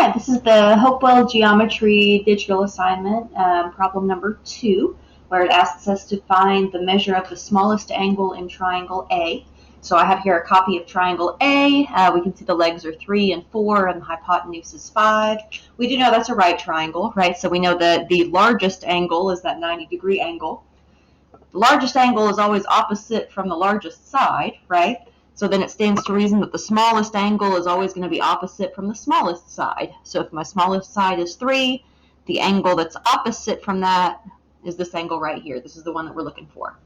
right, this is the Hopewell Geometry Digital Assignment, problem number 2, where it asks us to find the measure of the smallest angle in triangle A. So I have here a copy of triangle A. We can see the legs are 3 and 4, and the hypotenuse is 5. We do know that's a right triangle, right? So we know that the largest angle is that 90-degree angle. The largest angle is always opposite from the largest side, right? So then it stands to reason that the smallest angle is always going to be opposite from the smallest side. So if my smallest side is 3, the angle that's opposite from that is this angle right here. This is the one that we're looking for.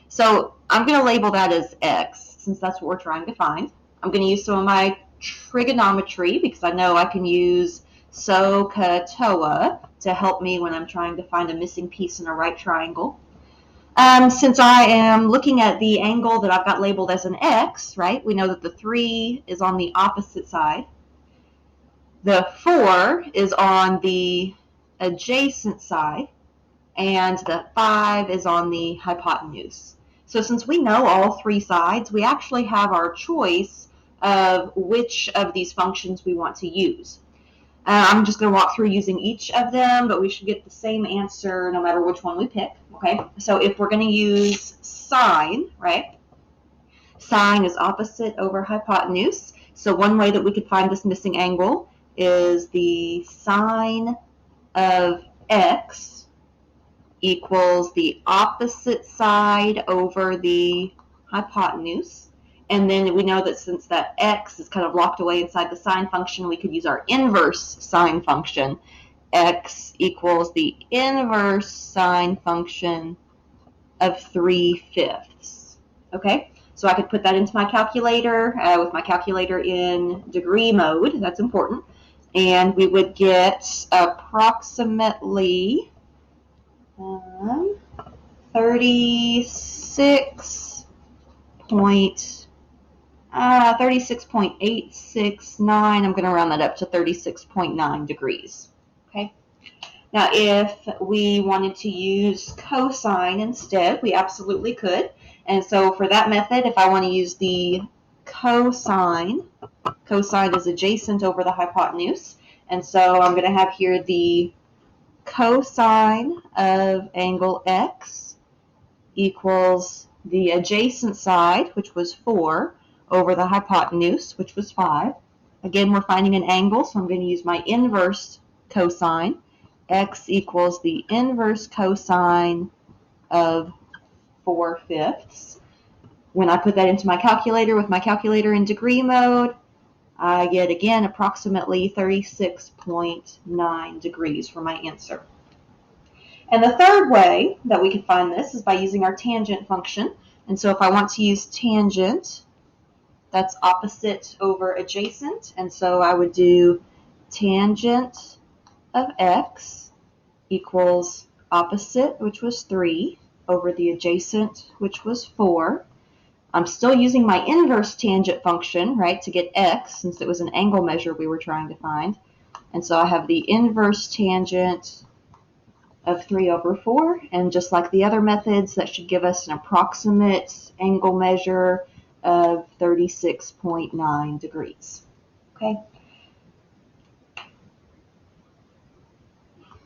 So I'm going to label that as x, since that's what we're trying to find. I'm going to use some of my trigonometry, because I know I can use SOHCAHTOA to help me when I'm trying to find a missing piece in a right triangle. Since I am looking at the angle that I've got labeled as an x, right, we know that the 3 is on the opposite side. The 4 is on the adjacent side, and the 5 is on the hypotenuse. So since we know all 3 sides, we actually have our choice of which of these functions we want to use. I'm just going to walk through using each of them, but we should get the same answer no matter which one we pick. Okay, so if we're going to use sine, right? Sine is opposite over hypotenuse. So one way that we could find this missing angle is the sine of x equals the opposite side over the hypotenuse. And then we know that since that x is kind of locked away inside the sine function, we could use our inverse sine function. X equals the inverse sine function of 3/5. Okay, so I could put that into my calculator with my calculator in degree mode. That's important. And we would get approximately 36.869. I'm going to round that up to 36.9 degrees. Okay. Now, if we wanted to use cosine instead, we absolutely could. And so for that method, if I want to use the cosine is adjacent over the hypotenuse. And so I'm going to have here the cosine of angle x equals the adjacent side, which was 4, over the hypotenuse, which was 5. Again, we're finding an angle, so I'm going to use my inverse cosine. X equals the inverse cosine of 4/5. When I put that into my calculator with my calculator in degree mode, I get, again, approximately 36.9 degrees for my answer. And the third way that we can find this is by using our tangent function. And so if I want to use tangent, that's opposite over adjacent. And so I would do tangent of x equals opposite, which was 3, over the adjacent, which was 4. I'm still using my inverse tangent function, right, to get x, since it was an angle measure we were trying to find. And so I have the inverse tangent of 3 over 4, and just like the other methods, that should give us an approximate angle measure of 36.9 degrees. Okay.